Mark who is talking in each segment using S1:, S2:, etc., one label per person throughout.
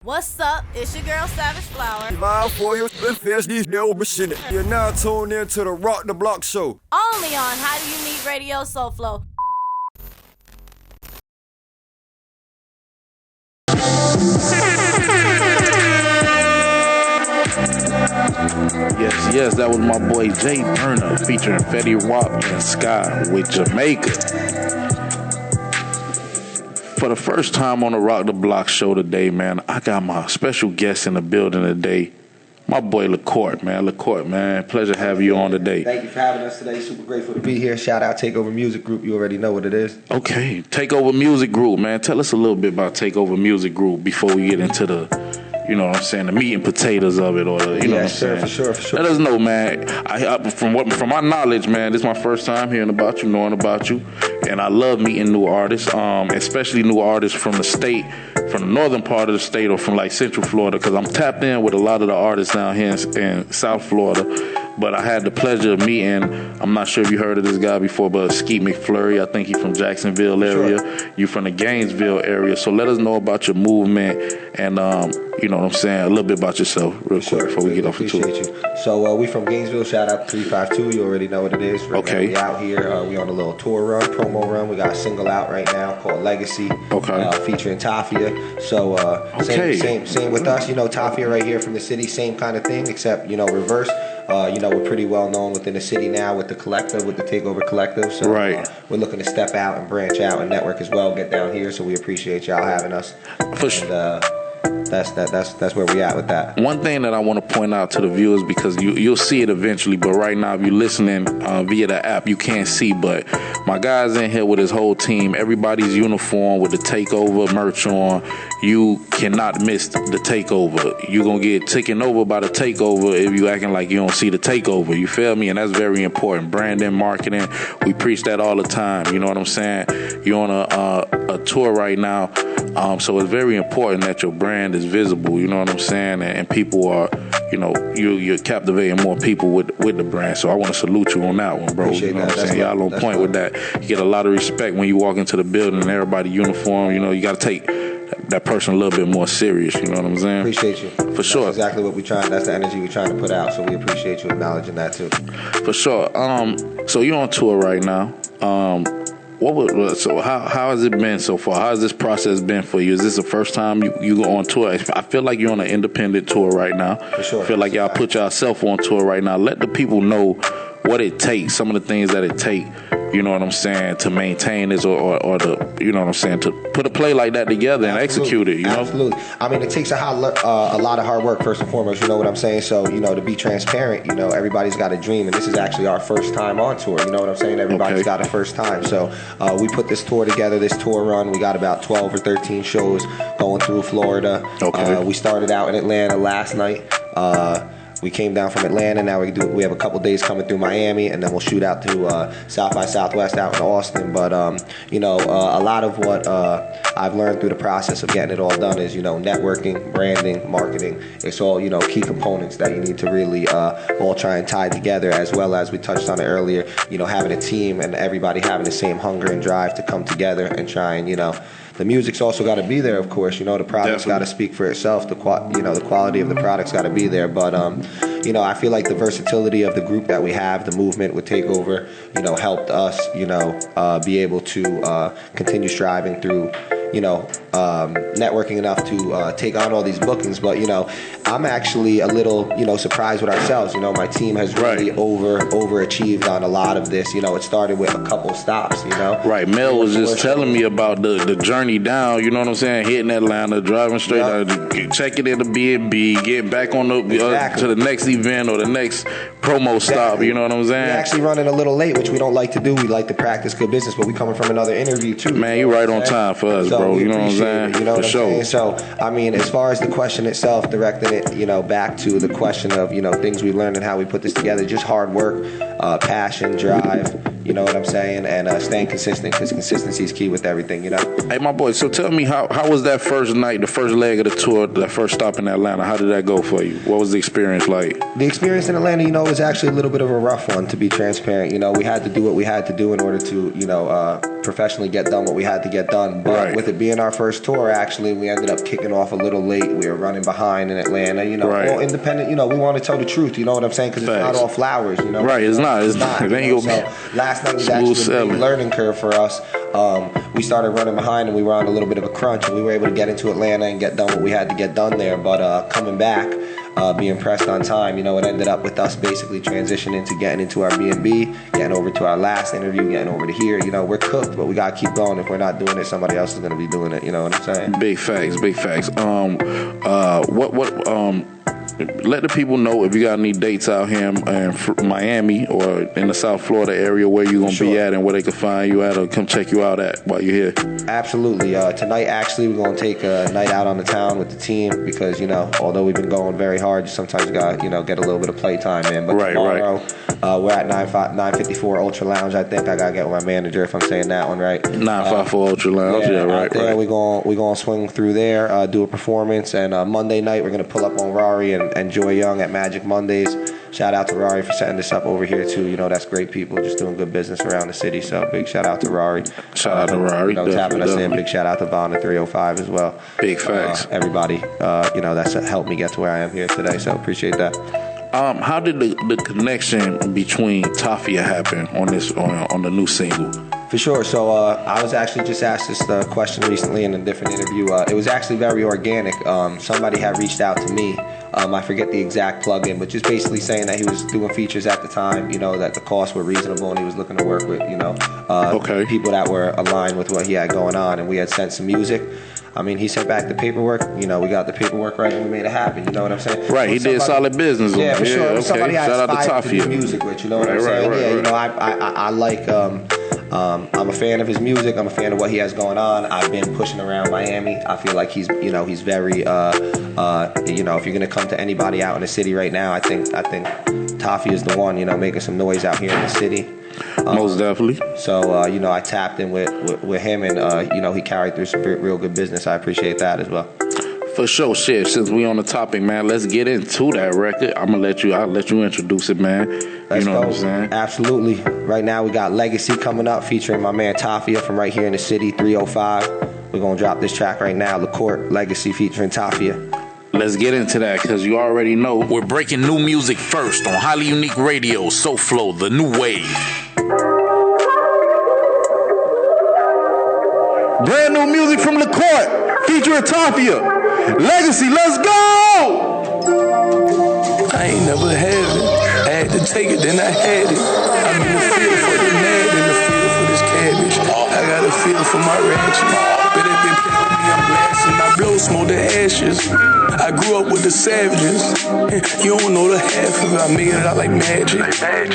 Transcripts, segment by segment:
S1: What's up? It's your girl Savage Flower.
S2: Live for you, these no machine. You're now tuned in to the Rock the Block show.
S1: Only on How Do You Meet Radio Soul Flow.
S3: Yes, that was my boy Jay Burner featuring Fetty Wap and Sky with Jamaica. For the first time on the Rock the Block show today, man, I got my special guest in the building today. My boy Lacorte, man. Pleasure to have you on today.
S4: Thank you for having us today. Super grateful to be here. Shout out Takeover Music Group. You already know what it is.
S3: Okay, Takeover Music Group, man. Tell us a little bit about Takeover Music Group before we get into the, you know what I'm saying, the meat and potatoes of it, or the, you know what I'm saying.
S4: For sure.
S3: Let us know, man. From my knowledge, man, this is my first time hearing about you, knowing about you, and I love meeting new artists, especially new artists from the state, from the northern part of the state, or from like Central Florida, because I'm tapped in with a lot of the artists down here in South Florida. But I had the pleasure of meeting, I'm not sure if you heard of this guy before, but Skeet McFlurry. I think he's from Jacksonville area. Sure. You from the Gainesville area. So let us know about your movement and, you know what I'm saying, a little bit about yourself real quick before we get off the tour.
S4: Appreciate you. So we from Gainesville. Shout out to 352. You already know what it is.
S3: Okay.
S4: We out here. We on a little tour run, promo run. We got a single out right now called Legacy.
S3: Okay.
S4: Featuring Tafia. So same with us. You know, Tafia right here from the city. Same kind of thing, except, you know, reverse. You know, we're pretty well known within the city now with the collective, with the Takeover Collective. So
S3: right.
S4: We're looking to step out and branch out and network as well, get down here. So we appreciate y'all having us.
S3: For sure.
S4: That's where we at with that.
S3: One thing that I want to point out to the viewers, because you'll see it eventually, but right now if you're listening via the app, you can't see, but my guy's in here with his whole team. Everybody's uniform with the Takeover merch on. You cannot miss the Takeover. You're going to get taken over by the Takeover if you acting like you don't see the Takeover. You feel me? And that's very important. Branding, marketing, we preach that all the time. You know what I'm saying? You're on a tour right now. So it's very important that your brand is visible, you know what I'm saying? And people are, you know, you're captivating more people with the brand. So I want to salute you on that one, bro.
S4: Appreciate
S3: you know
S4: that.
S3: what I'm saying? Y'all on point with that. You get a lot of respect when you walk into the building and everybody uniform. You know, you got to take that person a little bit more serious, you know what I'm saying?
S4: Appreciate you.
S3: For sure.
S4: That's exactly what we're trying. That's the energy we're trying to put out. So we appreciate you acknowledging that too.
S3: For sure. So you're on tour right now. So how has it been so far? How has this process been for you? Is this the first time you go on tour? I feel like you're on an independent tour right now.
S4: For sure.
S3: I feel like y'all put yourself on tour right now. Let the people know what it takes, some of the things that it takes, you know what I'm saying, to maintain this or to, you know what I'm saying, to put a play like that together and execute it, you know?
S4: Absolutely. I mean, it takes a lot of hard work, first and foremost, you know what I'm saying? So, you know, to be transparent, you know, everybody's got a dream, and this is actually our first time on tour, you know what I'm saying? Everybody's got a first time. So we put this tour together, this tour run. We got about 12 or 13 shows going through Florida.
S3: Okay.
S4: We started out in Atlanta last night. We came down from Atlanta. Now we have a couple days coming through Miami, and then we'll shoot out to South by Southwest out in Austin. But you know, a lot of what I've learned through the process of getting it all done is, you know, networking, branding, marketing. It's all, you know, key components that you need to really all try and tie together, as well as we touched on it earlier. You know, having a team and everybody having the same hunger and drive to come together and try and, you know. The music's also got to be there, of course. You know, the product's got to speak for itself. The quality of the product's got to be there. But you know, I feel like the versatility of the group that we have, the movement with Takeover, you know, helped us, you know, be able to continue striving through, you know, networking enough to take on all these bookings. But, you know, I'm actually a little, you know, surprised with ourselves. You know, my team has really overachieved on a lot of this. You know, it started with a couple stops, you know.
S3: Right. Mel was just telling me about the journey down, you know what I'm saying, hitting Atlanta, driving straight out, checking in the B&B, getting back on the to the next event or the next promo stop, you know what I'm saying?
S4: We're actually running a little late, which we don't like to do. We like to practice good business, but we coming from another interview too.
S3: Man, you right on time for us, bro. You know what I'm saying?
S4: You know what
S3: I'm saying?
S4: So, I mean, as far as the question itself, directing it, you know, back to the question of, you know, things we learned and how we put this together, just hard work, passion, drive, you know what I'm saying, and staying consistent, because consistency is key with everything, you know?
S3: Hey, my boy, so tell me, how was that first night, the first leg of the tour, that first stop in Atlanta? How did that go for you? What was the experience like?
S4: The experience in Atlanta, you know, was actually a little bit of a rough one, to be transparent. You know, we had to do what we had to do in order to, you know, professionally get done what we had to get done. But with it being our first tour, actually, we ended up kicking off a little late. We were running behind in Atlanta, all independent. We want to tell the truth, you know what I'm saying? Because it's not all flowers,
S3: Right, it's not. It ain't gonna
S4: be. Last night was actually a big learning curve for us. We started running behind and we were on a little bit of a crunch, and we were able to get into Atlanta and get done what we had to get done there. But coming back, being pressed on time, it ended up with us basically transitioning to getting into our B&B, getting over to our last interview, getting over to here. We're cooked, but we gotta keep going. If we're not doing it, somebody else is gonna be doing it. You know what I'm saying?
S3: Big facts. Let the people know if you got any dates out here in Miami or in the South Florida area where you're going to be at and where they can find you at or come check you out at while you're here.
S4: Absolutely. Tonight, actually, we're going to take a night out on the town with the team because, although we've been going very hard, you sometimes got to, get a little bit of playtime in. But tomorrow, we're at 954 Ultra Lounge. I think I got to get with my manager if I'm saying that one right. 954
S3: Ultra Lounge, right.
S4: We're going to swing through there, do a performance. And Monday night, we're going to pull up on Rari and Joy Young at Magic Mondays. Shout out to Rari for setting this up over here too. That's great people just doing good business around the city. So big shout out to Rari.
S3: Shout out to Rari.
S4: Tapping us in. Big shout out to Vonda 305 as well.
S3: Big facts.
S4: Everybody, that's helped me get to where I am here today. So appreciate that.
S3: How did the connection between Tafia happen on the new single?
S4: For sure. So I was actually just asked this question recently in a different interview. It was actually very organic. Somebody had reached out to me. I forget the exact plug-in, but just basically saying that he was doing features at the time, that the costs were reasonable and he was looking to work with, people that were aligned with what he had going on, and we had sent some music. He sent back the paperwork. We got the paperwork right and we made it happen. You know what I'm saying?
S3: Right. He did solid business.
S4: Yeah, for sure.
S3: Okay.
S4: Somebody I
S3: Shout out to
S4: aspired to do
S3: Tafia.
S4: music with. You know what I'm saying? I like. I'm a fan of his music. I'm a fan of what he has going on. I've been pushing around Miami. I feel like he's very, if you're gonna come to anybody out in the city right now, I think Tafia is the one, making some noise out here in the city.
S3: Most definitely.
S4: So, I tapped in with him, and he carried through some real good business. I appreciate that as well.
S3: For sure, shit. Since we on the topic, man, let's get into that record. I'll let you introduce it, man.
S4: Let's go.
S3: What I'm saying?
S4: Absolutely. Right now we got Legacy coming up featuring my man Tafia from right here in the city, 305. We're gonna drop this track right now, Lacorte, Legacy featuring Tafia.
S3: Let's get into that, because you already know we're breaking new music first on Highly Unique Radio, Soul Flow, the new wave. Brand new music from Lacorte, featuring Tafia. Legacy, let's go!
S5: I ain't never had it. I had to take it, then I had it. I'm in the field for the mad, in the field for this cabbage. I got a feel for my ratchet. But if they play with me, I'm blasting. I blow smoke the ashes. I grew up with the savages. You don't know the half of it. I made it out like magic.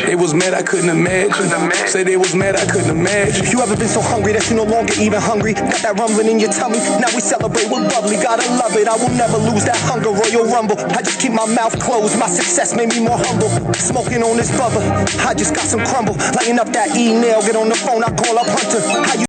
S5: They was mad I couldn't imagine. Say they was mad I couldn't imagine.
S6: You ever been so hungry that you no longer even hungry? Got that rumbling in your tummy. Now we celebrate with bubbly. Gotta love it. I will never lose that hunger. Royal Rumble. I just keep my mouth closed. My success made me more humble. Smoking on this brother. I just got some crumble. Lighting up that email. Get on the phone. I call up Hunter. How you